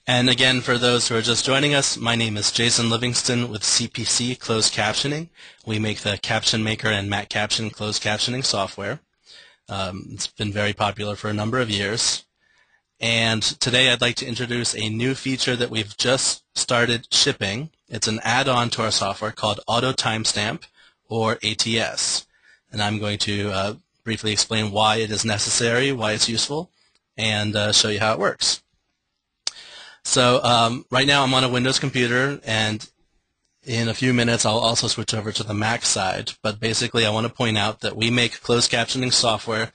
And again, for those who are just joining us, my name is Jason Livingston with CPC Closed Captioning. We make the Caption Maker and Mac Caption closed captioning software. It's been very popular for a number of years. And today I'd like to introduce a new feature that we've just started shipping. It's an add-on to our software called Auto Timestamp, or ATS. And I'm going to briefly explain why it is necessary, why it's useful, and show you how it works. So right now I'm on a Windows computer, and in a few minutes I'll also switch over to the Mac side. But basically I want to point out that we make closed captioning software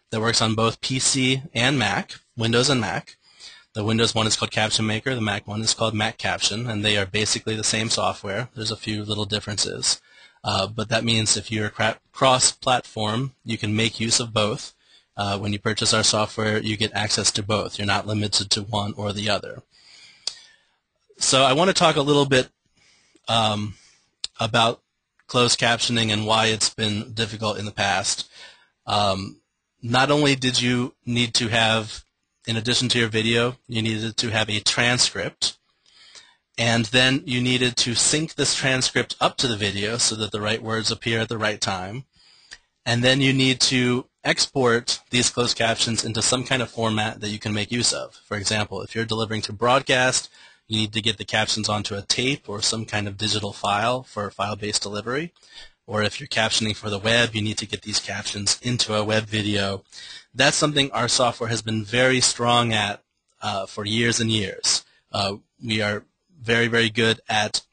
that works on both PC and Mac, Windows and Mac. The Windows one is called Caption Maker, the Mac one is called Mac Caption, and they are basically the same software. There's a few little differences. But that means if you're cross-platform, you can make use of both. When you purchase our software, you get access to both. You're not limited to one or the other. So I want to talk a little bit about closed captioning and why it's been difficult in the past. Not only did you need to have, in addition to your video, you needed to have a transcript, and then you needed to sync this transcript up to the video so that the right words appear at the right time, and then you need to export these closed captions into some kind of format that you can make use of. For example, if you're delivering to broadcast, you need to get the captions onto a tape or some kind of digital file for file-based delivery. Or if you're captioning for the web, you need to get these captions into a web video. That's something our software has been very strong at for years and years. We are very, very good at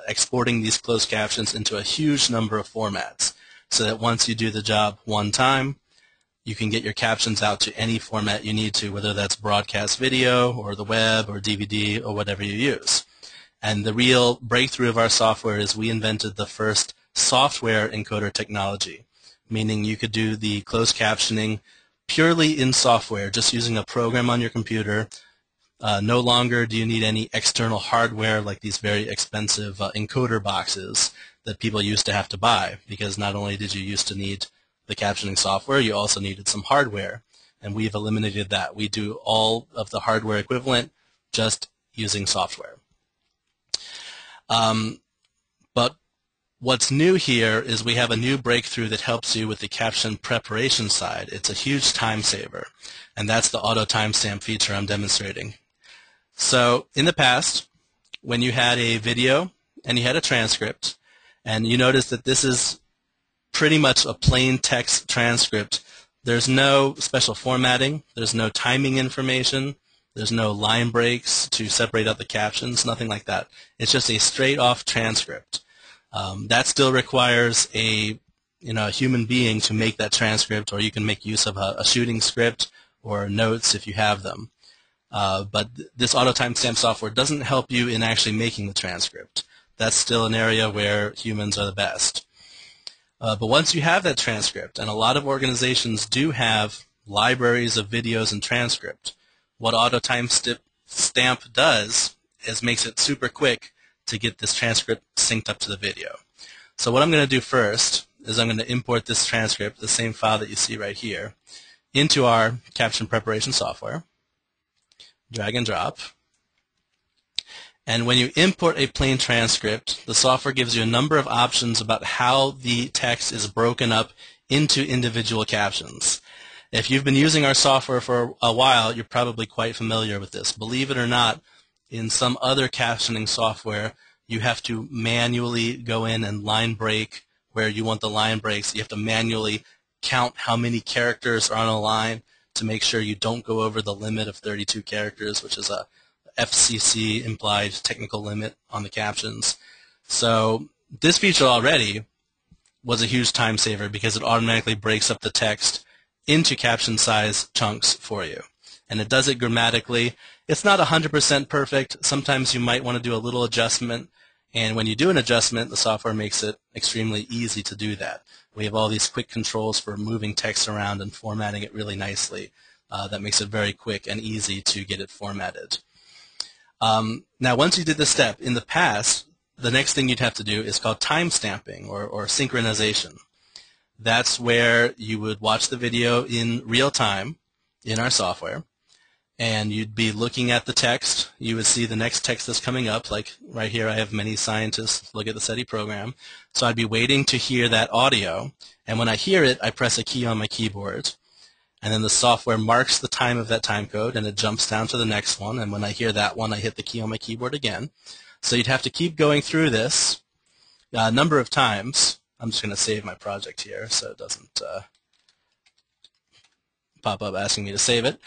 exporting these closed captions into a huge number of formats so that once you do the job one time, you can get your captions out to any format you need to, whether that's broadcast video or the web or DVD or whatever you use. And the real breakthrough of our software is we invented the first software encoder technology, meaning you could do the closed captioning purely in software, just using a program on your computer. No longer do you need any external hardware like these very expensive encoder boxes that people used to have to buy, because not only did you used to need the captioning software, you also needed some hardware, and we've eliminated that. We do all of the hardware equivalent just using software. But what's new here is we have a new breakthrough that helps you with the caption preparation side. It's a huge time saver, and that's the auto timestamp feature I'm demonstrating. So in the past, when you had a video and you had a transcript, and you notice that this is pretty much a plain text transcript. There's no special formatting. There's no timing information. There's no line breaks to separate out the captions, nothing like that. It's just a straight-off transcript. That still requires a human being to make that transcript, or you can make use of a shooting script or notes if you have them. But this auto timestamp software doesn't help you in actually making the transcript. That's still an area where humans are the best. But once you have that transcript, and a lot of organizations do have libraries of videos and transcript, what auto timestamp does is makes it super quick to get this transcript synced up to the video. So what I'm going to do first is I'm going to import this transcript, the same file that you see right here, into our caption preparation software. Drag and drop. And when you import a plain transcript, the software gives you a number of options about how the text is broken up into individual captions. If you've been using our software for a while, you're probably quite familiar with this. Believe it or not, in some other captioning software, you have to manually go in and line break where you want the line breaks. You have to manually count how many characters are on a line to make sure you don't go over the limit of 32 characters, which is a FCC implied technical limit on the captions. So this feature already was a huge time saver because it automatically breaks up the text into caption size chunks for you. And it does it grammatically. It's not 100% perfect. Sometimes you might want to do a little adjustment, and when you do an adjustment, the software makes it extremely easy to do that. We have all these quick controls for moving text around and formatting it really nicely. That makes it very quick and easy to get it formatted. Now, once you did this step, in the past, the next thing you'd have to do is called timestamping or synchronization. That's where you would watch the video in real time in our software, and you'd be looking at the text. You would see the next text that's coming up, like right here I have many scientists look at the SETI program. So I'd be waiting to hear that audio, and when I hear it, I press a key on my keyboard, and then the software marks the time of that time code, and it jumps down to the next one, and when I hear that one, I hit the key on my keyboard again. So you'd have to keep going through this a number of times. I'm just going to save my project here so it doesn't pop up asking me to save it.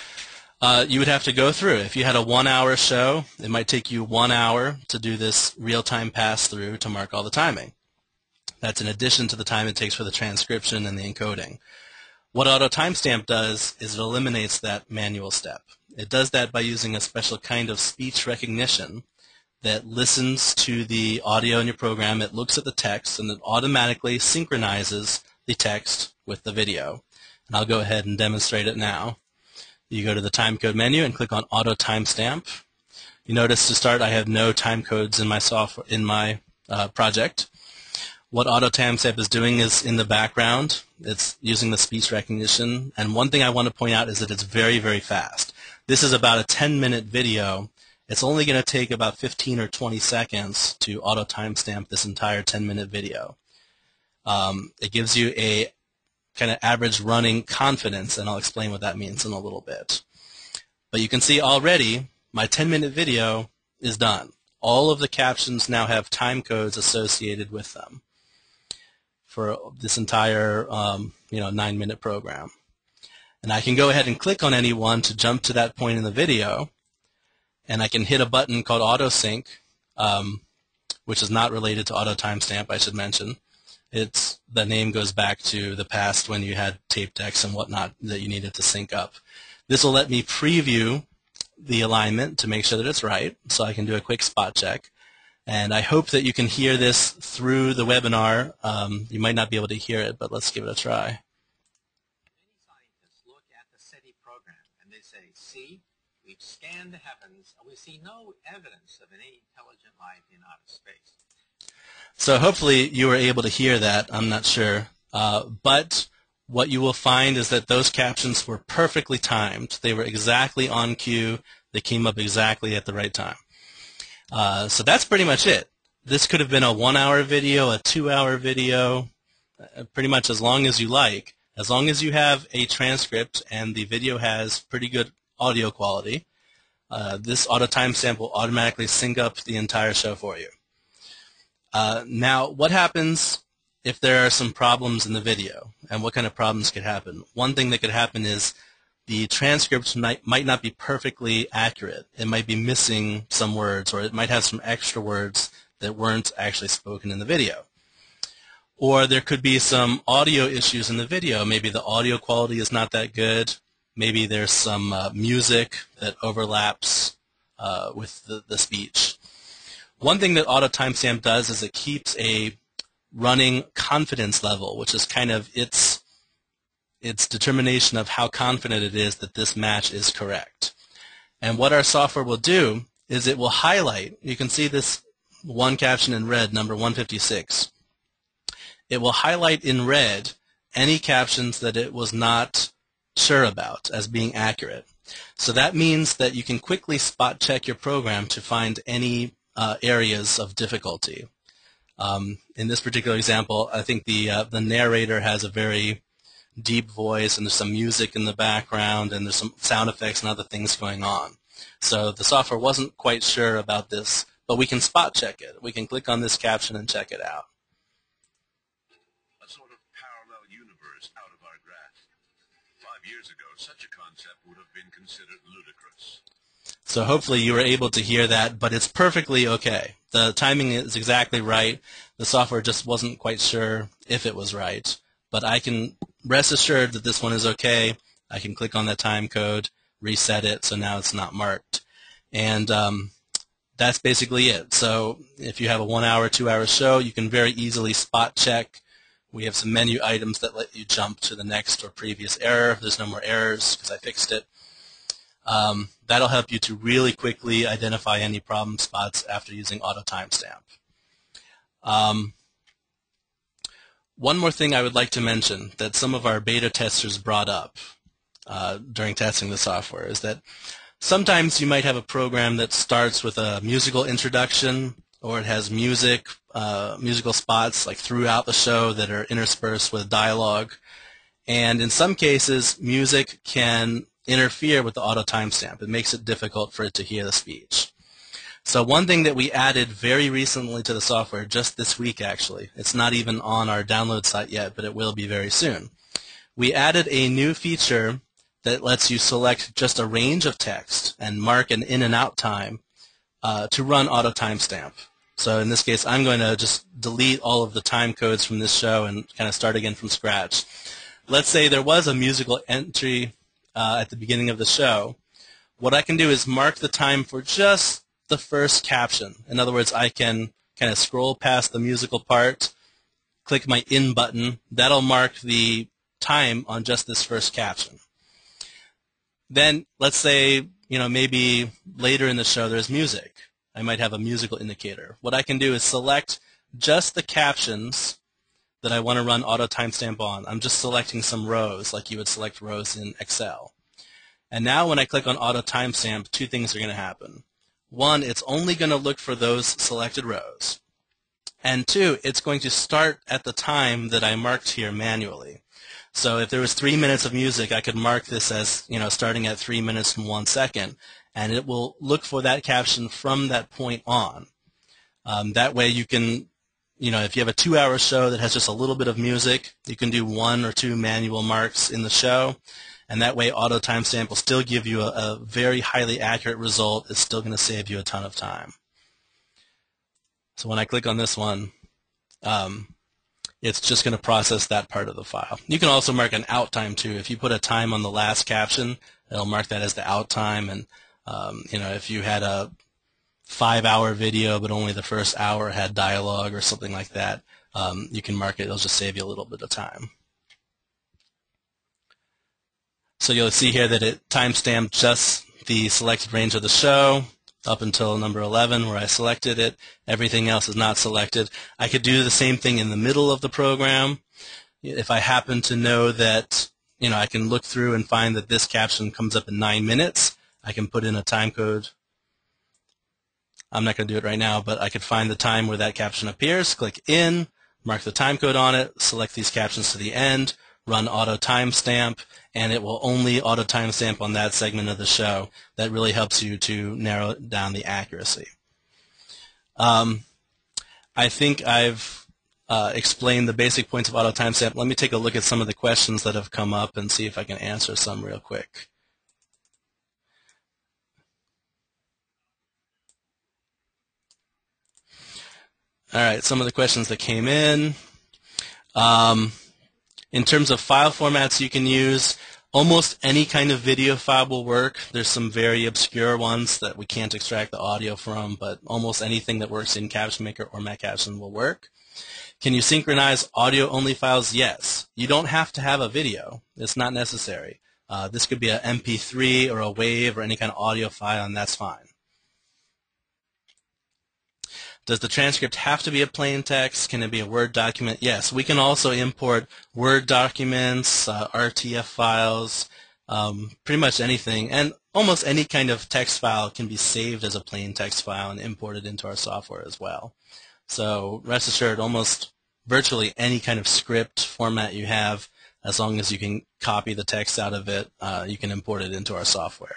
You would have to go through. If you had a 1-hour show, it might take you 1 hour to do this real-time pass-through to mark all the timing. That's in addition to the time it takes for the transcription and the encoding. What auto timestamp does is it eliminates that manual step. It does that by using a special kind of speech recognition that listens to the audio in your program. It looks at the text, and it automatically synchronizes the text with the video. And I'll go ahead and demonstrate it now. You go to the timecode menu and click on auto timestamp. You notice to start I have no time codes in my software in my project. What auto timestamp is doing is in the background. It's using the speech recognition, and one thing I want to point out is that it's very, very fast. This is about a 10-minute video. It's only going to take about 15 or 20 seconds to auto timestamp this entire 10-minute video. It gives you a kind of average running confidence, and I'll explain what that means in a little bit. But you can see already my 10-minute video is done. All of the captions now have time codes associated with them for this entire 9-minute program. And I can go ahead and click on any one to jump to that point in the video, and I can hit a button called auto sync, which is not related to auto timestamp, I should mention. The name goes back to the past when you had tape decks and whatnot that you needed to sync up. This will let me preview the alignment to make sure that it's right, so I can do a quick spot check. And I hope that you can hear this through the webinar. You might not be able to hear it, but let's give it a try. Many scientists look at the SETI program and they say, see, we've scanned the heavens and we see no evidence of any intelligent life in outer space. So hopefully you were able to hear that. I'm not sure. But what you will find is that those captions were perfectly timed. They were exactly on cue. They came up exactly at the right time. So that's pretty much it. This could have been a 1-hour video, a 2-hour video, pretty much as long as you like. As long as you have a transcript and the video has pretty good audio quality, this auto timestamp will automatically sync up the entire show for you. Now, what happens if there are some problems in the video, and what kind of problems could happen? One thing that could happen is the transcript might not be perfectly accurate. It might be missing some words, or it might have some extra words that weren't actually spoken in the video. Or there could be some audio issues in the video. Maybe the audio quality is not that good. Maybe there's some music that overlaps with the speech. One thing that auto timestamp does is it keeps a running confidence level, which is kind of its determination of how confident it is that this match is correct. And what our software will do is it will highlight, you can see this one caption in red, number 156. It will highlight in red any captions that it was not sure about as being accurate. So that means that you can quickly spot check your program to find any areas of difficulty. In this particular example, I think the narrator has a very deep voice, and there's some music in the background, and there's some sound effects and other things going on. So the software wasn't quite sure about this, but we can spot check it. We can click on this caption and check it out. A sort of parallel universe out of our grasp. 5 years ago, such a concept would have been considered ludicrous. So hopefully you were able to hear that, but it's perfectly okay. The timing is exactly right. The software just wasn't quite sure if it was right. But I can rest assured that this one is okay. I can click on that time code, reset it, so now it's not marked. And that's basically it. So if you have a 1-hour, 2-hour show, you can very easily spot check. We have some menu items that let you jump to the next or previous error. There's no more errors because I fixed it. That'll help you to really quickly identify any problem spots after using auto timestamp. One more thing I would like to mention that some of our beta testers brought up during testing the software is that Sometimes you might have a program that starts with a musical introduction, or it has musical spots like throughout the show that are interspersed with dialogue. And in some cases, music can interfere with the auto timestamp. It makes it difficult for it to hear the speech. So one thing that we added very recently to the software, just this week actually, it's not even on our download site yet, but it will be very soon. We added a new feature that lets you select just a range of text and mark an in and out time to run auto timestamp. So in this case, I'm going to just delete all of the time codes from this show and kind of start again from scratch. Let's say there was a musical entry at the beginning of the show. What I can do is mark the time for just the first caption. In other words, I can kind of scroll past the musical part, click my in button. That'll mark the time on just this first caption. Then let's say, maybe later in the show there's music. I might have a musical indicator. What I can do is select just the captions that I want to run auto timestamp on. I'm just selecting some rows like you would select rows in Excel. And now when I click on auto timestamp, two things are going to happen. One, it's only going to look for those selected rows. And two, it's going to start at the time that I marked here manually. So if there was 3 minutes of music, I could mark this as, starting at 3 minutes and 1 second, and it will look for that caption from that point on. That way you can, if you have a 2-hour show that has just a little bit of music, you can do 1 or 2 manual marks in the show, and that way auto timestamp will still give you a very highly accurate result. It's still going to save you a ton of time. So when I click on this one, it's just going to process that part of the file. You can also mark an out time too. If you put a time on the last caption, it'll mark that as the out time. And if you had a 5-hour video but only the first hour had dialogue or something like that, you can mark it. It'll just save you a little bit of time. So you'll see here that it timestamped just the selected range of the show up until number 11 where I selected it. Everything else is not selected. I could do the same thing in the middle of the program. If I happen to know that, I can look through and find that this caption comes up in 9 minutes, I can put in a time code. I'm not going to do it right now, but I could find the time where that caption appears, click in, mark the time code on it, select these captions to the end, run auto timestamp, and it will only auto timestamp on that segment of the show. That really helps you to narrow down the accuracy. I think I've explained the basic points of auto timestamp. Let me take a look at some of the questions that have come up and see if I can answer some real quick. All right, some of the questions that came in. In terms of file formats you can use, almost any kind of video file will work. There's some very obscure ones that we can't extract the audio from, but almost anything that works in Caption Maker or MacCaption will work. Can you synchronize audio-only files? Yes. You don't have to have a video. It's not necessary. This could be an MP3 or a WAV or any kind of audio file, and that's fine. Does the transcript have to be a plain text? Can it be a Word document? Yes. We can also import Word documents, RTF files, pretty much anything. And almost any kind of text file can be saved as a plain text file and imported into our software as well. So rest assured, almost virtually any kind of script format you have, as long as you can copy the text out of it, you can import it into our software.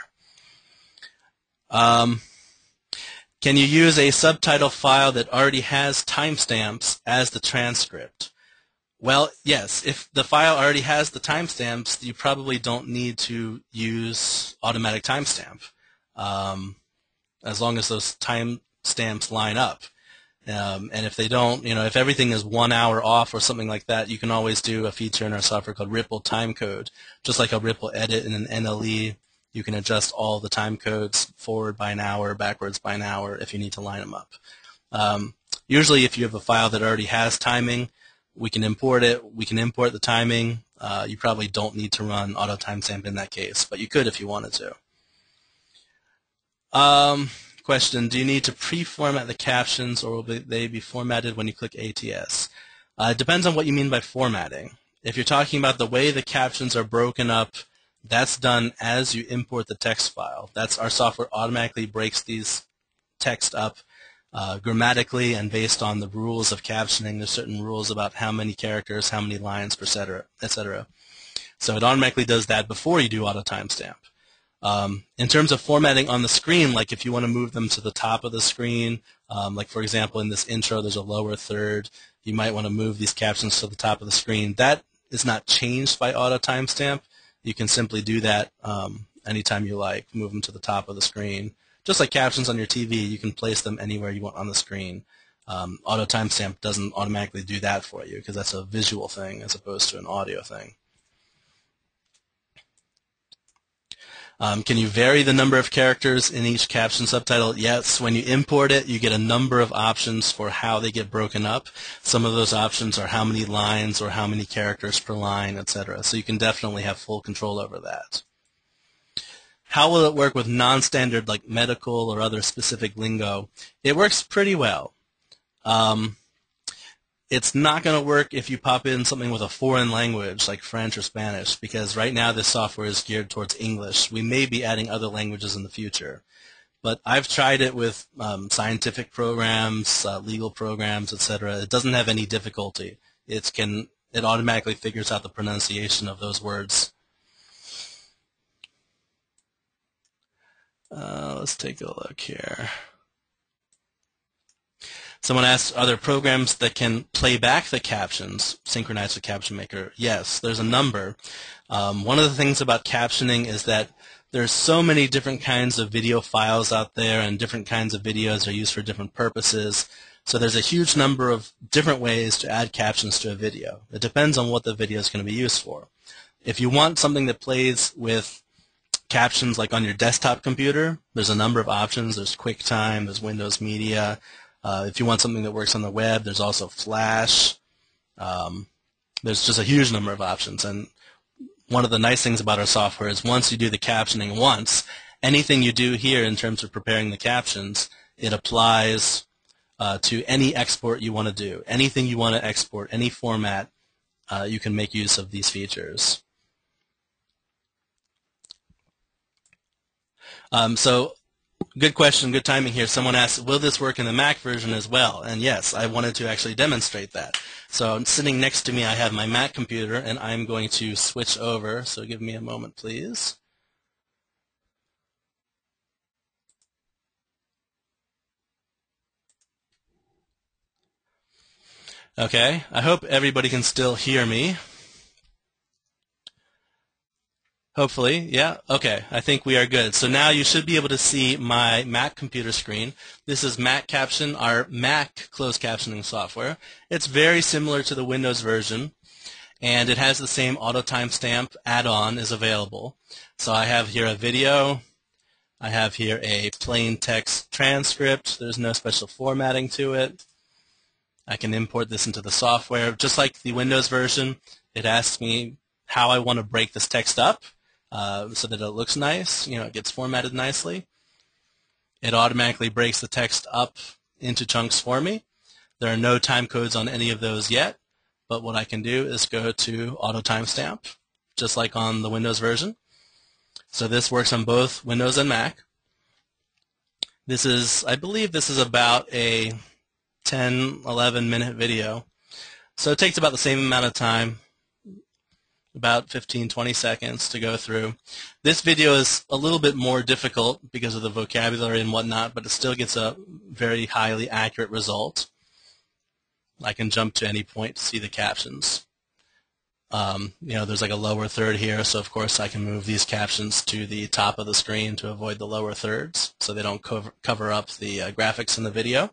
Can you use a subtitle file that already has timestamps as the transcript? Well, yes. If the file already has the timestamps, you probably don't need to use automatic timestamp, as long as those timestamps line up. And if they don't, if everything is 1 hour off or something like that, you can always do a feature in our software called Ripple Timecode. Just like a Ripple edit in an NLE, you can adjust all the time codes forward by an hour, backwards by an hour if you need to line them up. Usually if you have a file that already has timing, we can import it. We can import the timing. You probably don't need to run auto timestamp in that case, but you could if you wanted to. Question, do you need to pre-format the captions or will they be formatted when you click ATS? It depends on what you mean by formatting. If you're talking about the way the captions are broken up That's done as you import the text file. Our software automatically breaks these text up grammatically and based on the rules of captioning. There's certain rules about how many characters, how many lines, etc., etc. So it automatically does that before you do auto timestamp. In terms of formatting on the screen, like if you want to move them to the top of the screen, like for example in this intro there's a lower third, you might want to move these captions to the top of the screen. That is not changed by auto timestamp. You can simply do that anytime you like, move them to the top of the screen. Just like captions on your TV, you can place them anywhere you want on the screen. Auto timestamp doesn't automatically do that for you because that's a visual thing as opposed to an audio thing. Can you vary the number of characters in each caption subtitle? Yes. When you import it, you get a number of options for how they get broken up. Some of those options are how many lines or how many characters per line, etc. So you can definitely have full control over that. How will it work with non-standard like medical or other specific lingo? It works pretty well. It's not going to work if you pop in something with a foreign language like French or Spanish, because right now this software is geared towards English. We may be adding other languages in the future. But I've tried it with scientific programs, legal programs, etc. It doesn't have any difficulty. It automatically figures out the pronunciation of those words. Let's take a look here. Someone asked, are there programs that can play back the captions, synchronized with Caption Maker? Yes, there's a number. One of the things about captioning is that there's so many different kinds of video files out there, and different kinds of videos are used for different purposes. So there's a huge number of different ways to add captions to a video. It depends on what the video is going to be used for. If you want something that plays with captions like on your desktop computer, there's a number of options. There's QuickTime, there's Windows Media. If you want something that works on the web, there's also Flash. There's just a huge number of options. And one of the nice things about our software is once you do the captioning once, anything you do here in terms of preparing the captions, it applies to any export you want to do. Anything you want to export, any format, you can make use of these features. So good question, good timing here. Someone asked, will this work in the Mac version as well? And yes, I wanted to actually demonstrate that. So sitting next to me, I have my Mac computer, and I'm going to switch over. So give me a moment, please. Okay, I hope everybody can still hear me. Hopefully, yeah. Okay, I think we are good. So now you should be able to see my Mac computer screen. This is Mac Caption, our Mac closed captioning software. It's very similar to the Windows version, and it has the same auto timestamp add-on is available. So I have here a video. I have here a plain text transcript. There's no special formatting to it. I can import this into the software. Just like the Windows version, it asks me how I want to break this text up. So that it looks nice, it gets formatted nicely. It automatically breaks the text up into chunks for me. There are no time codes on any of those yet, but what I can do is go to auto timestamp, just like on the Windows version. So this works on both Windows and Mac. I believe this is about a 10, 11 minute video. So it takes about the same amount of time, about 15, 20 seconds to go through. This video is a little bit more difficult because of the vocabulary and whatnot, but it still gets a very highly accurate result. I can jump to any point to see the captions. There's like a lower third here, so of course I can move these captions to the top of the screen to avoid the lower thirds so they don't cover up the graphics in the video.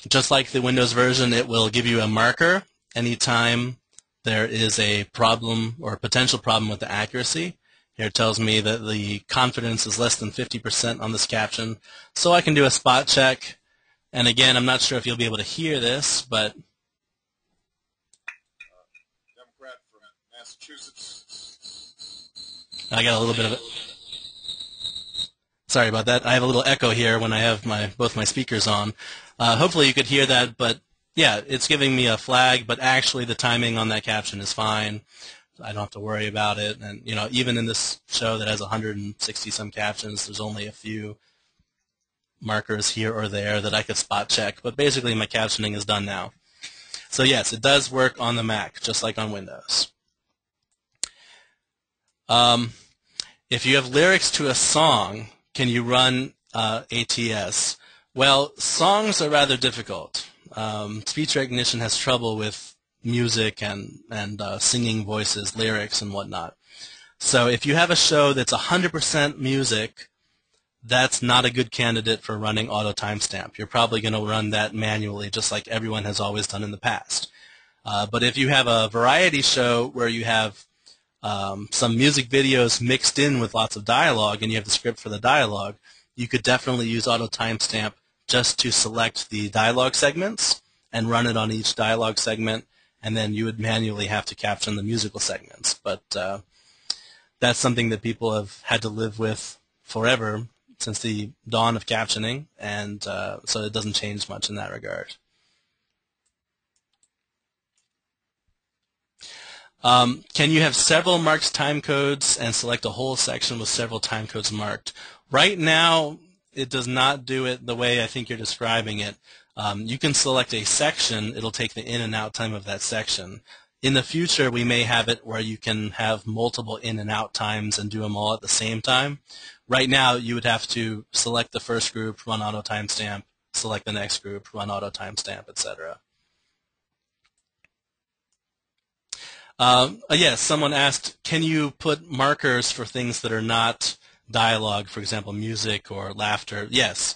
Just like the Windows version, it will give you a marker anytime there is a problem or a potential problem with the accuracy. Here it tells me that the confidence is less than 50% on this caption. So I can do a spot check. And again, I'm not sure if you'll be able to hear this, but Democrat from Massachusetts. I got a little bit of it. Sorry about that. I have a little echo here when I have both my speakers on. Hopefully you could hear that, but yeah, it's giving me a flag, but actually the timing on that caption is fine. I don't have to worry about it. And even in this show that has 160 some captions, there's only a few markers here or there that I could spot check. But basically, my captioning is done now. So yes, it does work on the Mac, just like on Windows. If you have lyrics to a song, can you run ATS? Well, songs are rather difficult. Speech recognition has trouble with music and singing voices, lyrics, and whatnot. So if you have a show that's 100% music, that's not a good candidate for running auto timestamp. You're probably going to run that manually, just like everyone has always done in the past. But if you have a variety show where you have some music videos mixed in with lots of dialogue, and you have the script for the dialogue, you could definitely use auto timestamp just to select the dialogue segments and run it on each dialogue segment, and then you would manually have to caption the musical segments. But that's something that people have had to live with forever since the dawn of captioning, and so it doesn't change much in that regard. Can you have several marked timecodes and select a whole section with several timecodes marked? Right now, it does not do it the way I think you're describing it. You can select a section. It'll take the in and out time of that section. In the future, we may have it where you can have multiple in and out times and do them all at the same time. Right now, you would have to select the first group, run auto timestamp, select the next group, run auto timestamp, etc. Yes, someone asked, can you put markers for things that are not dialogue, for example, music or laughter? Yes.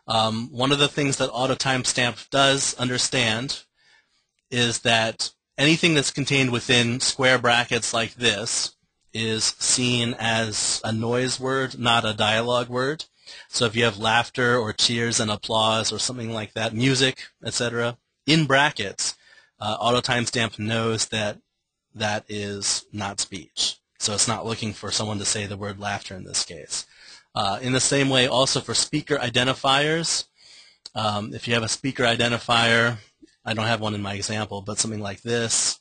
One of the things that auto timestamp does understand is that anything that's contained within square brackets like this is seen as a noise word, not a dialogue word. So if you have laughter or cheers and applause or something like that, music, etc., in brackets, auto timestamp knows that that is not speech. So it's not looking for someone to say the word laughter in this case. In the same way, also for speaker identifiers, if you have a speaker identifier, I don't have one in my example, but something like this,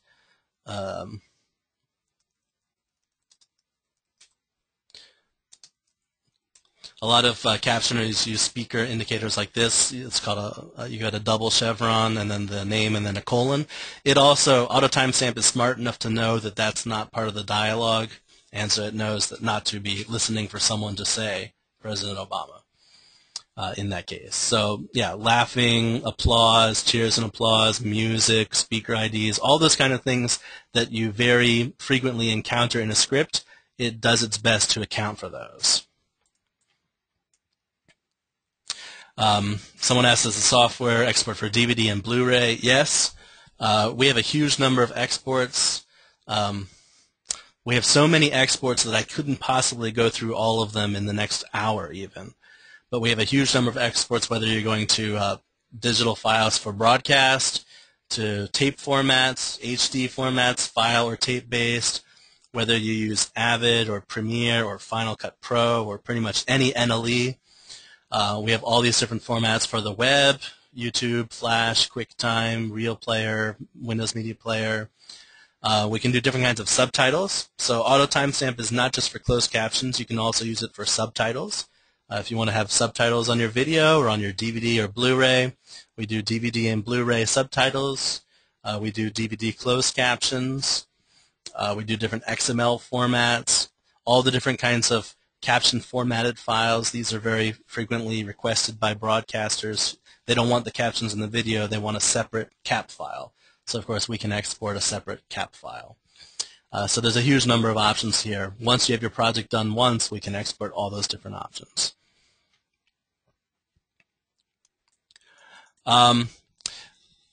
a lot of captioners use speaker indicators like this. It's called you got a double chevron and then the name and then a colon. It also, auto timestamp is smart enough to know that that's not part of the dialogue, and so it knows that not to be listening for someone to say President Obama in that case. So yeah, laughing, applause, cheers and applause, music, speaker IDs, all those kind of things that you very frequently encounter in a script, it does its best to account for those. Someone asked, does the software export for DVD and Blu-ray? Yes. We have a huge number of exports. We have so many exports that I couldn't possibly go through all of them in the next hour even. But we have a huge number of exports, whether you're going to digital files for broadcast, to tape formats, HD formats, file or tape-based, whether you use Avid or Premiere or Final Cut Pro or pretty much any NLE. We have all these different formats for the web, YouTube, Flash, QuickTime, Real Player, Windows Media Player. We can do different kinds of subtitles. So auto timestamp is not just for closed captions. You can also use it for subtitles. If you want to have subtitles on your video or on your DVD or Blu-ray, we do DVD and Blu-ray subtitles. We do DVD closed captions. We do different XML formats, all the different kinds of caption formatted files. These are very frequently requested by broadcasters. They don't want the captions in the video. They want a separate cap file. So, of course, we can export a separate cap file. So there's a huge number of options here. Once you have your project done once, we can export all those different options.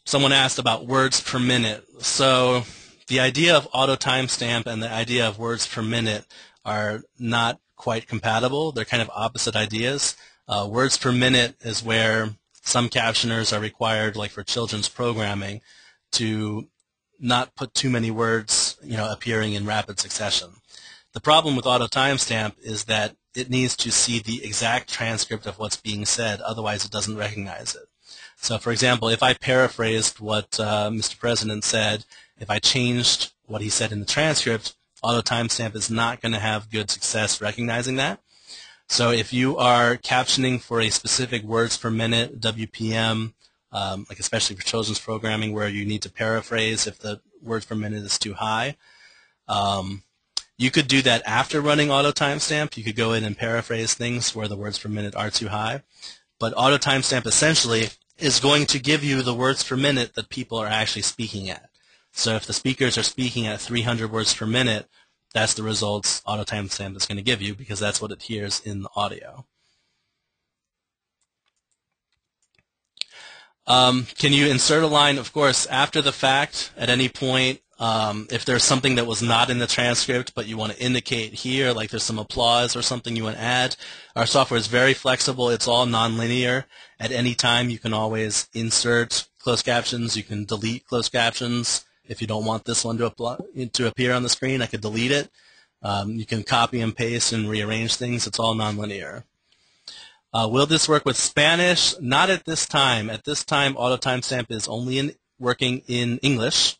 Someone asked about words per minute. So the idea of auto timestamp and the idea of words per minute are not quite compatible. They're kind of opposite ideas. Words per minute is where some captioners are required, like for children's programming, to not put too many words, appearing in rapid succession. The problem with auto timestamp is that it needs to see the exact transcript of what's being said, otherwise it doesn't recognize it. So for example, if I paraphrased what Mr. President said, if I changed what he said in the transcript, auto timestamp is not going to have good success recognizing that. So if you are captioning for a specific words per minute, WPM, like especially for children's programming where you need to paraphrase if the words per minute is too high, you could do that after running auto timestamp. You could go in and paraphrase things where the words per minute are too high. But auto timestamp essentially is going to give you the words per minute that people are actually speaking at. So if the speakers are speaking at 300 words per minute, that's the results auto timestamp is going to give you because that's what it hears in the audio. Can you insert a line? Of course, after the fact, at any point, if there's something that was not in the transcript but you want to indicate here, like there's some applause or something you want to add, our software is very flexible. It's all nonlinear. At any time, you can always insert closed captions. You can delete closed captions. If you don't want this one to appear on the screen, I could delete it. You can copy and paste and rearrange things. It's all nonlinear. Will this work with Spanish? Not at this time. At this time, auto timestamp is only working in English.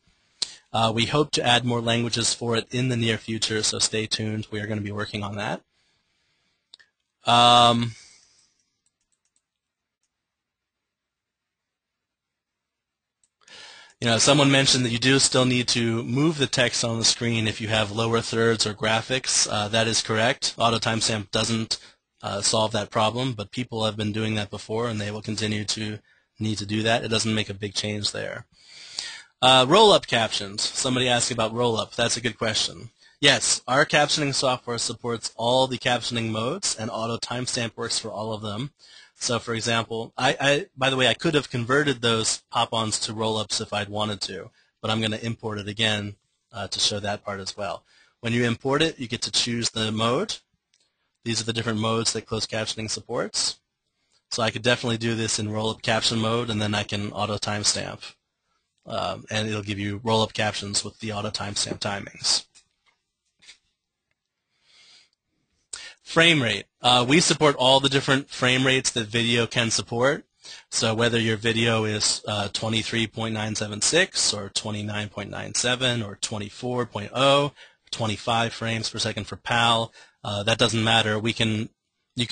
We hope to add more languages for it in the near future, so stay tuned. We are going to be working on that. Someone mentioned that you do still need to move the text on the screen if you have lower thirds or graphics. That is correct. Auto timestamp doesn't solve that problem, but people have been doing that before, and they will continue to need to do that. It doesn't make a big change there. Roll-up captions. Somebody asked about roll-up. That's a good question. Yes, our captioning software supports all the captioning modes, and auto timestamp works for all of them. So, for example, by the way, I could have converted those pop-ons to roll-ups if I'd wanted to, but I'm going to import it again to show that part as well. When you import it, you get to choose the mode. These are the different modes that closed captioning supports. So I could definitely do this in roll-up caption mode, and then I can auto timestamp. And it'll give you roll-up captions with the auto timestamp timings. Frame rate. We support all the different frame rates that video can support. So whether your video is 23.976 or 29.97 or 24.0, 25 frames per second for PAL, that doesn't matter. You can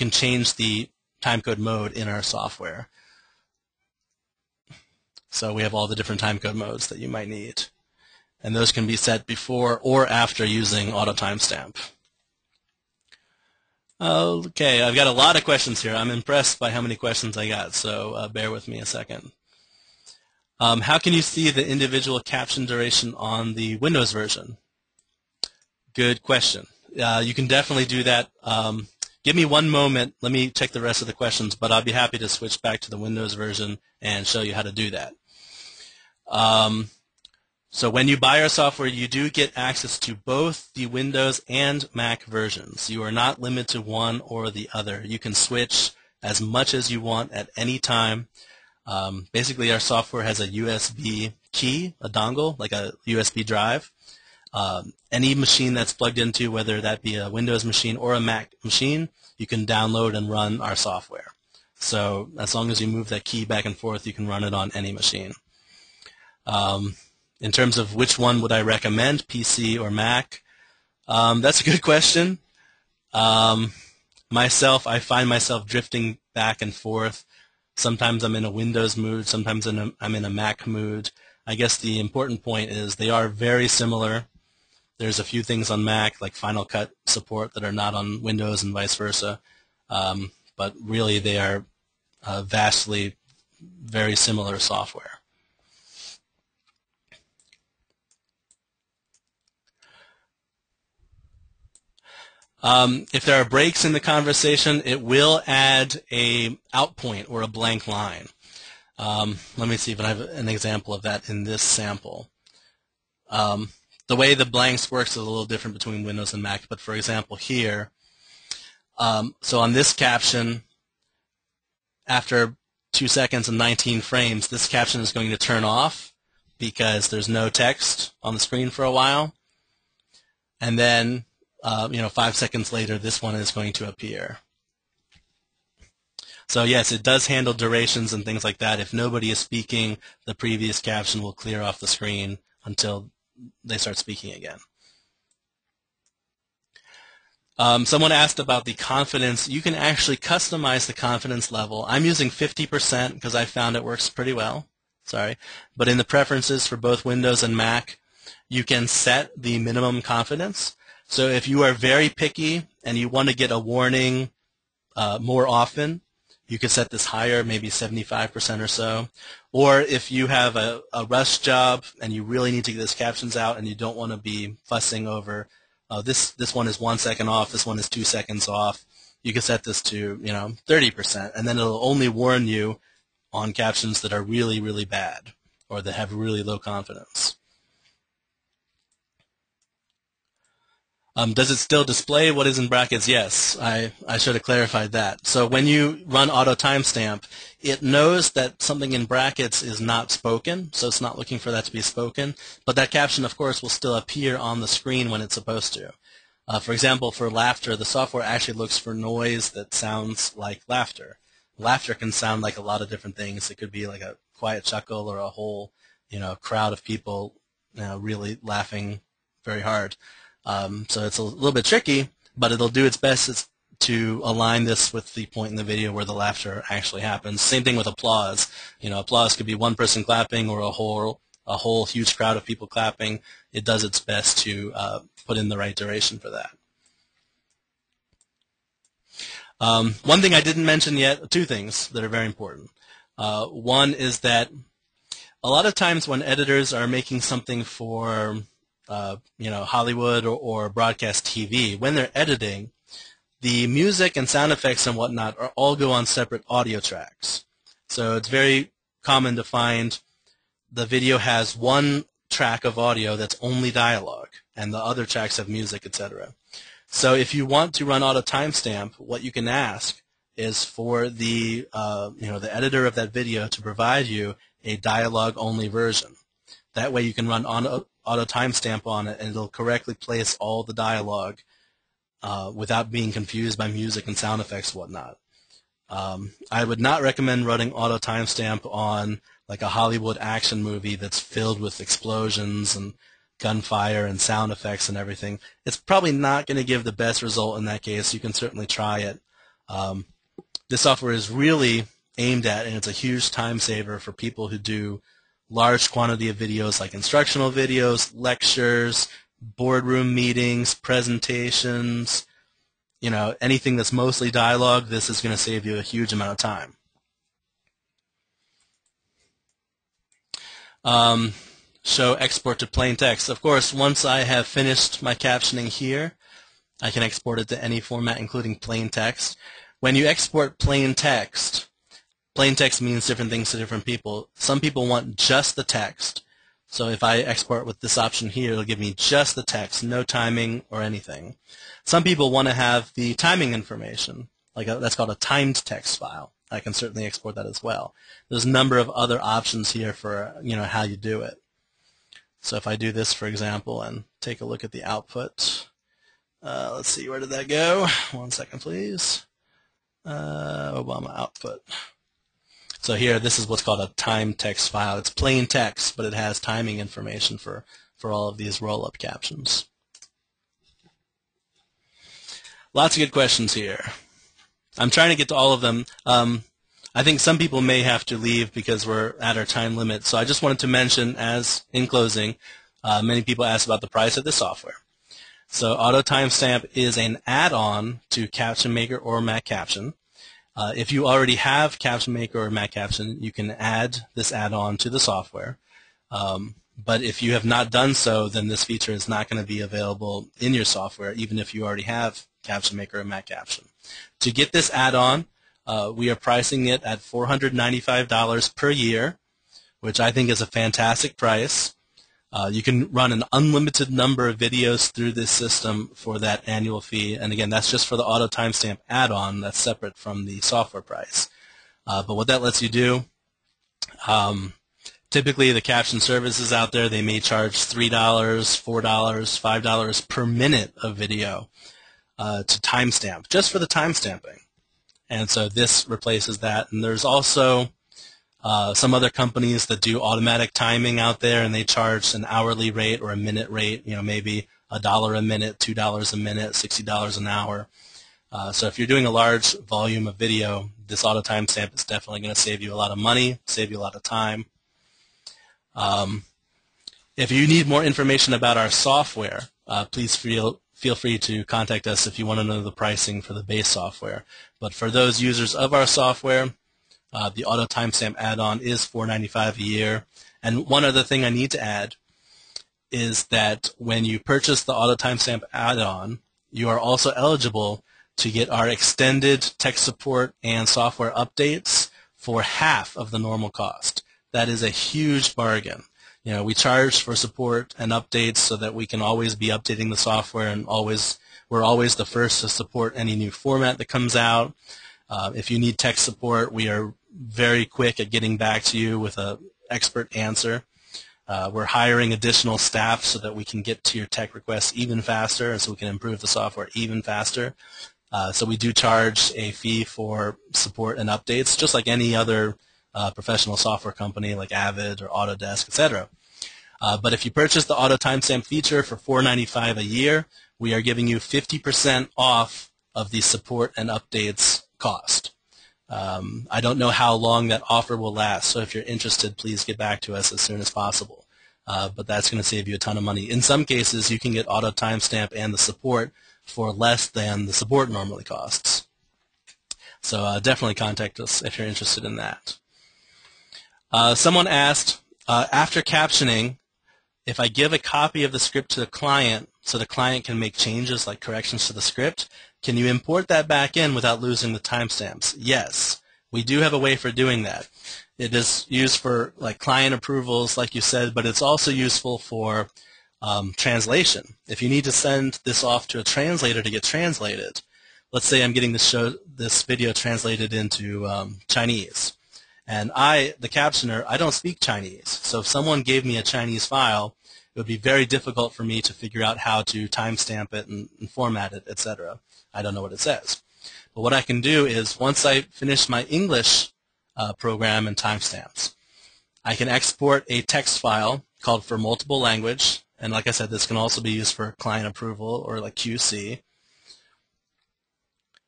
change the timecode mode in our software. So we have all the different timecode modes that you might need. And those can be set before or after using auto timestamp. Okay, I've got a lot of questions here. I'm impressed by how many questions I got, so bear with me a second. How can you see the individual caption duration on the Windows version? Good question. You can definitely do that. Give me one moment. Let me check the rest of the questions, but I'll be happy to switch back to the Windows version and show you how to do that. So when you buy our software, you do get access to both the Windows and Mac versions. You are not limited to one or the other. You can switch as much as you want at any time. Basically, our software has a USB key, a dongle, like a USB drive. Any machine that's plugged into, whether that be a Windows machine or a Mac machine, you can download and run our software. So as long as you move that key back and forth, you can run it on any machine. In terms of which one would I recommend, PC or Mac, that's a good question. Myself, I find myself drifting back and forth. Sometimes I'm in a Windows mood, sometimes I'm in a Mac mood. I guess the important point is they are very similar. There's a few things on Mac, like Final Cut support, that are not on Windows and vice versa. But really they are vastly very similar software. If there are breaks in the conversation, it will add a out point or a blank line. Let me see if I have an example of that in this sample. The way the blanks works is a little different between Windows and Mac, but for example here, so on this caption, after 2 seconds and 19 frames, this caption is going to turn off because there's no text on the screen for a while. And then 5 seconds later, this one is going to appear. So yes, it does handle durations and things like that. If nobody is speaking, the previous caption will clear off the screen until they start speaking again. Someone asked about the confidence. You can actually customize the confidence level. I'm using 50% because I found it works pretty well. Sorry. But in the preferences for both Windows and Mac, you can set the minimum confidence. So if you are very picky and you want to get a warning more often, you could set this higher, maybe 75% or so. Or if you have a rush job and you really need to get these captions out and you don't want to be fussing over this one is 1 second off, this one is 2 seconds off. You can set this to 30%, and then it'll only warn you on captions that are really, really bad or that have really low confidence. Does it still display what is in brackets? Yes, I should have clarified that. So when you run auto timestamp, it knows that something in brackets is not spoken, so it's not looking for that to be spoken, but that caption, of course, will still appear on the screen when it's supposed to. For example, for laughter, the software actually looks for noise that sounds like laughter. Laughter can sound like a lot of different things. It could be like a quiet chuckle or a whole crowd of people really laughing very hard. So it's a little bit tricky, but it'll do its best to align this with the point in the video where the laughter actually happens. Same thing with applause. Applause could be one person clapping or a whole huge crowd of people clapping. It does its best to put in the right duration for that. One thing I didn't mention yet, two things that are very important. One is that a lot of times when editors are making something for Hollywood or broadcast TV, when they're editing, the music and sound effects and whatnot all go on separate audio tracks. So it's very common to find the video has one track of audio that's only dialogue, and the other tracks have music, etc. So if you want to run auto timestamp, what you can ask is for the the editor of that video to provide you a dialogue-only version. That way you can run auto timestamp on it, and it'll correctly place all the dialogue without being confused by music and sound effects and whatnot. I would not recommend running auto timestamp on like a Hollywood action movie that's filled with explosions and gunfire and sound effects and everything. It's probably not going to give the best result in that case. You can certainly try it. This software is really aimed at, and it's a huge time saver for people who do large quantity of videos like instructional videos, lectures, boardroom meetings, presentations, anything that's mostly dialogue. This is going to save you a huge amount of time. Show export to plain text. Of course, once I have finished my captioning here, I can export it to any format, including plain text. When you export plain text means different things to different people. Some people want just the text. So if I export with this option here, it'll give me just the text, no timing or anything. Some people want to have the timing information. That's called a timed text file. I can certainly export that as well. There's a number of other options here for how you do it. So if I do this, for example, and take a look at the output, let's see, where did that go? 1 second, please. Obama output. So here, this is what's called a timed text file. It's plain text, but it has timing information for all of these roll-up captions. Lots of good questions here. I'm trying to get to all of them. I think some people may have to leave because we're at our time limit. So I just wanted to mention, as in closing, many people asked about the price of this software. So Auto Timestamp is an add-on to Caption Maker or Mac Caption. If you already have Caption Maker or Mac Caption, you can add this add-on to the software. But if you have not done so, then this feature is not going to be available in your software, even if you already have Caption Maker or Mac Caption. To get this add-on, we are pricing it at $495 per year, which I think is a fantastic price. You can run an unlimited number of videos through this system for that annual fee. And again, that's just for the Auto Timestamp add-on. That's separate from the software price. But what that lets you do, typically the caption services out there, they may charge $3, $4, $5 per minute of video to timestamp, just for the timestamping. And so this replaces that. And there's also some other companies that do automatic timing out there, and they charge an hourly rate or a minute rate, maybe $1 a minute, $2 a minute, $60 an hour. So if you're doing a large volume of video, this auto timestamp is definitely going to save you a lot of money, save you a lot of time. If you need more information about our software, please feel free to contact us if you want to know the pricing for the base software. But for those users of our software, the auto timestamp add-on is $4.95 a year. And one other thing I need to add is that when you purchase the auto timestamp add-on, you are also eligible to get our extended tech support and software updates for half of the normal cost. That is a huge bargain. We charge for support and updates so that we can always be updating the software, and we're always the first to support any new format that comes out. If you need tech support, we are very quick at getting back to you with an expert answer. We're hiring additional staff so that we can get to your tech requests even faster, and so we can improve the software even faster. So we do charge a fee for support and updates, just like any other professional software company like Avid or Autodesk, etc. But if you purchase the auto timestamp feature for $4.95 a year, we are giving you 50% off of the support and updates cost. I don't know how long that offer will last, so if you're interested, please get back to us as soon as possible. But that's going to save you a ton of money. In some cases, you can get auto timestamp and the support for less than the support normally costs. So definitely contact us if you're interested in that. Someone asked, after captioning, if I give a copy of the script to the client so the client can make changes like corrections to the script, can you import that back in without losing the timestamps? Yes, we do have a way for doing that. It is used for like client approvals, like you said, but it's also useful for translation. If you need to send this off to a translator to get translated, let's say I'm getting this video translated into Chinese, and the captioner, I don't speak Chinese. So if someone gave me a Chinese file, it would be very difficult for me to figure out how to timestamp it and format it, etc. I don't know what it says. But what I can do is, once I finish my English program and timestamps, I can export a text file called for multiple language, and like I said, this can also be used for client approval or like QC.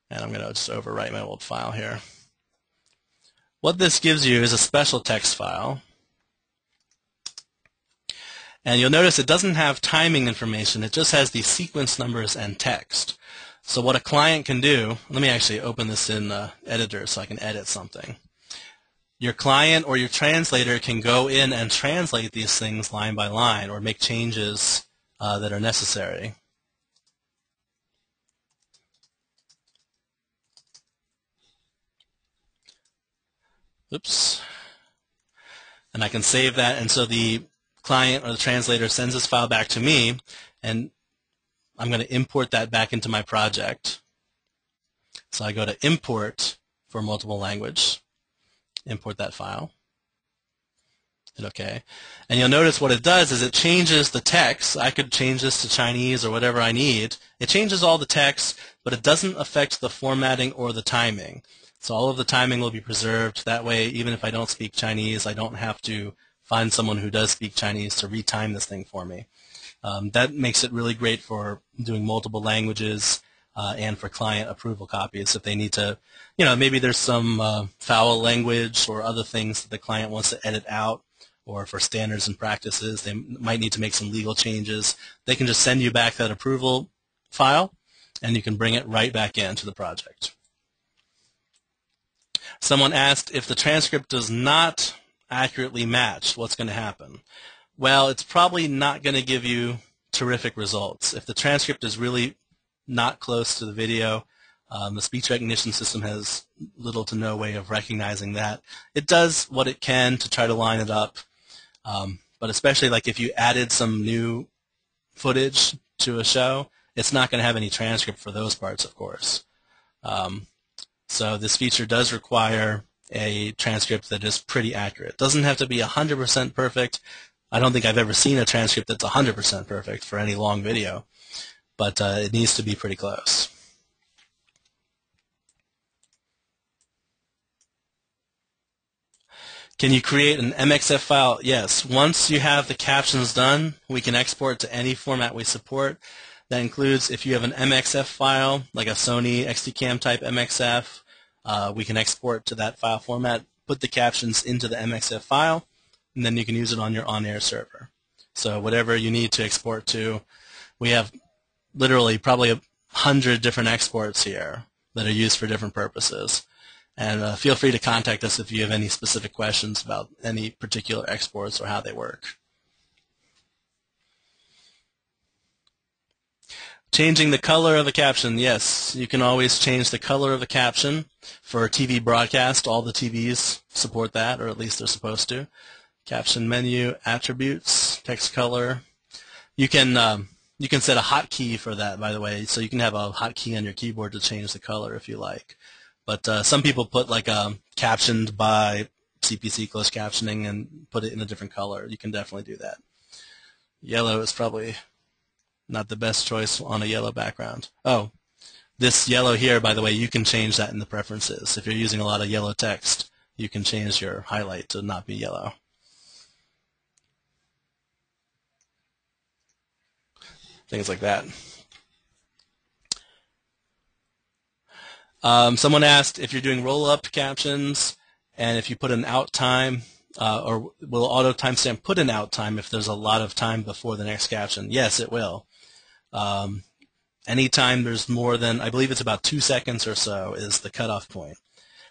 And I'm going to just overwrite my old file here. What this gives you is a special text file. And you'll notice it doesn't have timing information. It just has the sequence numbers and text. So what a client can do, let me actually open this in Editor so I can edit something. Your client or your translator can go in and translate these things line by line or make changes that are necessary. Oops. And I can save that, and so the client or the translator sends this file back to me, and I'm going to import that back into my project. So I go to Import for multiple language, import that file, hit OK. And you'll notice what it does is it changes the text. I could change this to Chinese or whatever I need. It changes all the text, but it doesn't affect the formatting or the timing. So all of the timing will be preserved. That way, even if I don't speak Chinese, I don't have to find someone who does speak Chinese to retime this thing for me. That makes it really great for doing multiple languages and for client approval copies. If they need to, maybe there's some foul language or other things that the client wants to edit out, or for standards and practices, they might need to make some legal changes. They can just send you back that approval file, and you can bring it right back into the project. Someone asked, if the transcript does not accurately match, what's going to happen? Well, it's probably not going to give you terrific results. If the transcript is really not close to the video, the speech recognition system has little to no way of recognizing that. It does what it can to try to line it up, but especially like if you added some new footage to a show, it's not going to have any transcript for those parts, of course. So this feature does require a transcript that is pretty accurate. It doesn't have to be 100% perfect. I don't think I've ever seen a transcript that's 100% perfect for any long video, but it needs to be pretty close. Can you create an MXF file? Yes. Once you have the captions done, we can export to any format we support. That includes if you have an MXF file, like a Sony XT-Cam type MXF, we can export to that file format, put the captions into the MXF file, and then you can use it on your on-air server. So whatever you need to export to, we have literally probably 100 different exports here that are used for different purposes. And feel free to contact us if you have any specific questions about any particular exports or how they work. Changing the color of a caption. Yes, you can always change the color of a caption for TV broadcast. All the TVs support that, or at least they're supposed to. Caption menu, attributes, text color. You can set a hotkey for that, by the way, so you can have a hotkey on your keyboard to change the color if you like. But some people put like captioned by CPC closed captioning and put it in a different color. You can definitely do that. Yellow is probably not the best choice on a yellow background. Oh, this yellow here, by the way, you can change that in the preferences. If you're using a lot of yellow text, you can change your highlight to not be yellow. Things like that. Someone asked if you're doing roll-up captions and if you put an out time, or will auto timestamp put an out time if there's a lot of time before the next caption? Yes, it will. Anytime there's more than, I believe it's about 2 seconds or so is the cutoff point.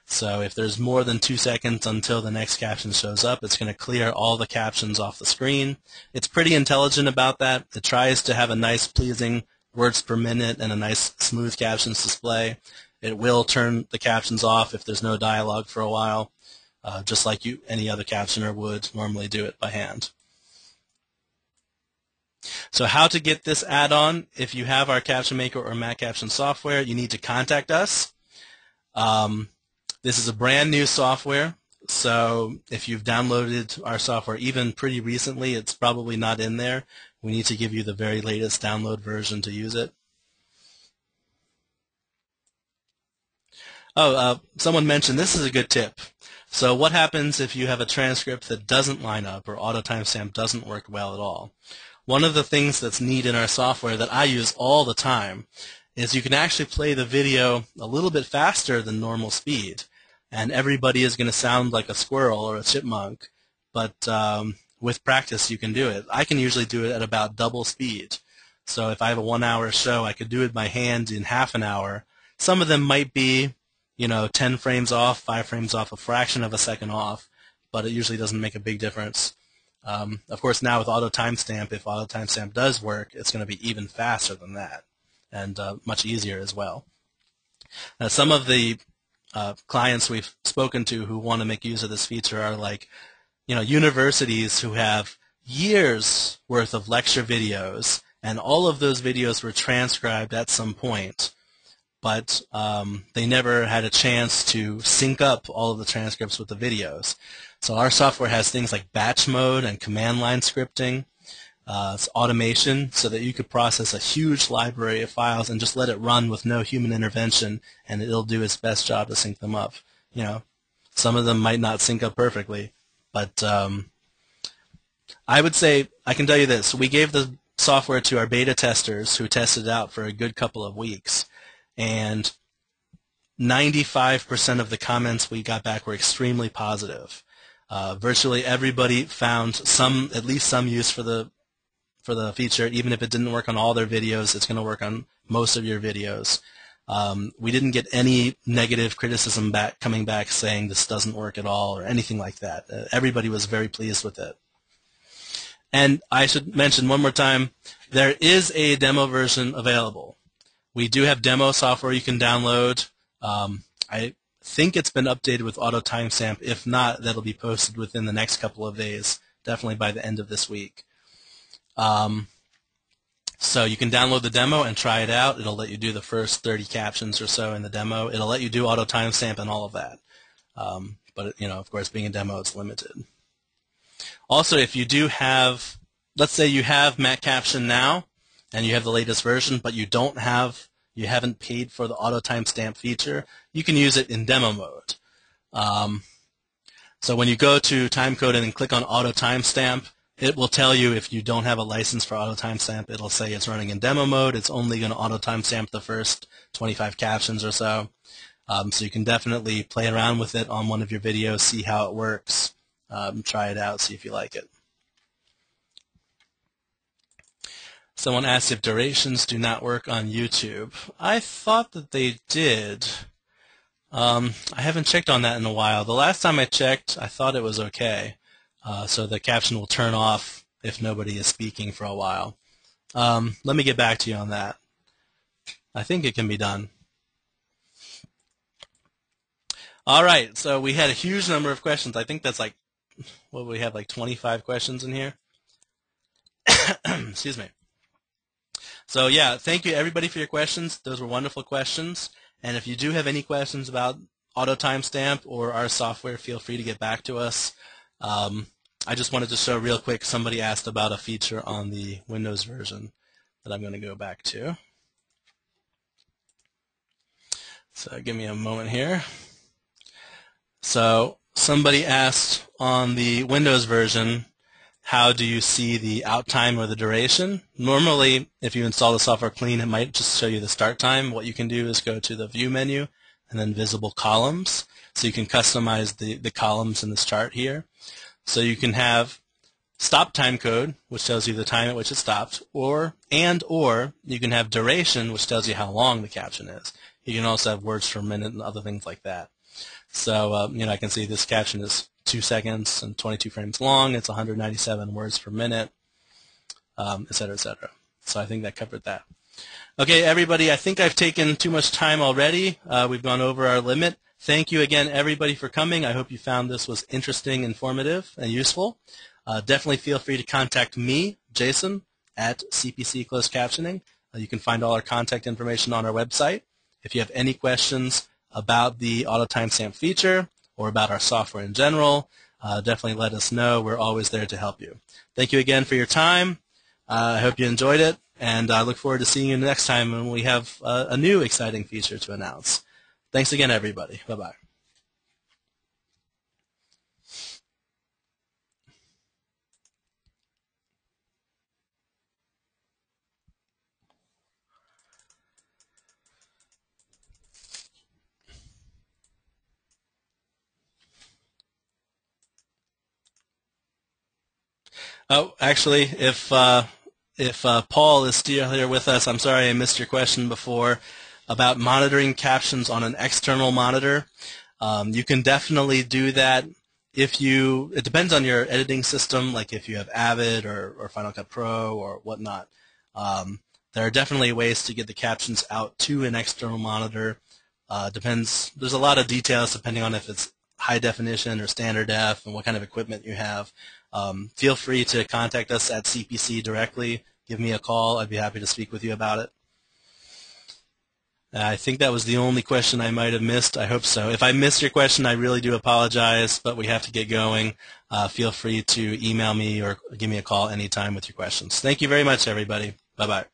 So if there's more than 2 seconds until the next caption shows up, it's going to clear all the captions off the screen. It's pretty intelligent about that. It tries to have a nice, pleasing words per minute and a nice, smooth captions display. It will turn the captions off if there's no dialogue for a while, just like any other captioner would normally do it by hand. So how to get this add-on? If you have our Caption Maker or Mac Caption software, you need to contact us. This is a brand new software, so if you've downloaded our software even pretty recently, it's probably not in there. We need to give you the very latest download version to use it. Oh, someone mentioned this is a good tip. So what happens if you have a transcript that doesn't line up or auto timestamp doesn't work well at all? One of the things that's neat in our software that I use all the time is you can actually play the video a little bit faster than normal speed, and everybody is going to sound like a squirrel or a chipmunk, but with practice you can do it. I can usually do it at about double speed. So if I have a 1-hour show, I could do it by hand in half an hour. Some of them might be 10 frames off, 5 frames off, a fraction of a second off, but it usually doesn't make a big difference. Of course, now with auto timestamp, if auto timestamp does work, it's going to be even faster than that, and much easier as well. Some of the clients we've spoken to who want to make use of this feature are like, universities who have years worth of lecture videos, and all of those videos were transcribed at some point, but they never had a chance to sync up all of the transcripts with the videos. So our software has things like batch mode and command line scripting. It's automation so that you could process a huge library of files and just let it run with no human intervention, and it'll do its best job to sync them up. Some of them might not sync up perfectly, but I would say, I can tell you this, we gave the software to our beta testers who tested it out for a good couple of weeks, and 95% of the comments we got back were extremely positive. Virtually everybody found at least some use for the feature. Even if it didn't work on all their videos, it's going to work on most of your videos. We didn't get any negative criticism coming back saying this doesn't work at all or anything like that. Everybody was very pleased with it. And I should mention one more time, there is a demo version available. We do have demo software you can download. I think it's been updated with auto timestamp. If not, that'll be posted within the next couple of days, definitely by the end of this week. So you can download the demo and try it out. It'll let you do the first 30 captions or so in the demo. It'll let you do auto timestamp and all of that. But of course, being a demo, it's limited. Also, if you do have, let's say you have Mac Caption now, and you have the latest version, but you haven't paid for the auto timestamp feature, you can use it in demo mode. So when you go to timecode and then click on auto timestamp, it will tell you if you don't have a license for auto timestamp. It'll say it's running in demo mode. It's only going to auto timestamp the first 25 captions or so. So you can definitely play around with it on one of your videos, see how it works, try it out, see if you like it. Someone asked if durations do not work on YouTube. I thought that they did. I haven't checked on that in a while. The last time I checked, I thought it was okay. So the caption will turn off if nobody is speaking for a while. Let me get back to you on that. I think it can be done. All right, so we had a huge number of questions. I think that's like, what we have, like 25 questions in here? Excuse me. So yeah, thank you everybody for your questions. Those were wonderful questions. And if you do have any questions about auto timestamp or our software, feel free to get back to us. I just wanted to show real quick, somebody asked about a feature on the Windows version that I'm going to go back to. So give me a moment here. So somebody asked on the Windows version, how do you see the out time or the duration? Normally, if you install the software clean, it might just show you the start time. What you can do is go to the View menu and then Visible Columns. So you can customize the columns in this chart here. So you can have stop time code, which tells you the time at which it stopped, or you can have duration, which tells you how long the caption is. You can also have words per minute and other things like that. So, I can see this caption is 2 seconds and 22 frames long. It's 197 words per minute, et cetera, et cetera. So I think that covered that. Okay, everybody, I think I've taken too much time already. We've gone over our limit. Thank you again, everybody, for coming. I hope you found this was interesting, informative, and useful. Definitely feel free to contact me, Jason, at CPC Closed Captioning. You can find all our contact information on our website. If you have any questions about the auto timestamp feature or about our software in general, definitely let us know. We're always there to help you. Thank you again for your time. I hope you enjoyed it, and I look forward to seeing you next time when we have a new exciting feature to announce. Thanks again, everybody. Bye-bye. Oh, actually, if Paul is still here with us, I'm sorry I missed your question before about monitoring captions on an external monitor. You can definitely do that it depends on your editing system, like if you have Avid or Final Cut Pro or whatnot. There are definitely ways to get the captions out to an external monitor. Depends. There's a lot of details depending on if it's high definition or standard def and what kind of equipment you have. Feel free to contact us at CPC directly. Give me a call. I'd be happy to speak with you about it. I think that was the only question I might have missed. I hope so. If I missed your question, I really do apologize, but we have to get going. Feel free to email me or give me a call anytime with your questions. Thank you very much, everybody. Bye-bye.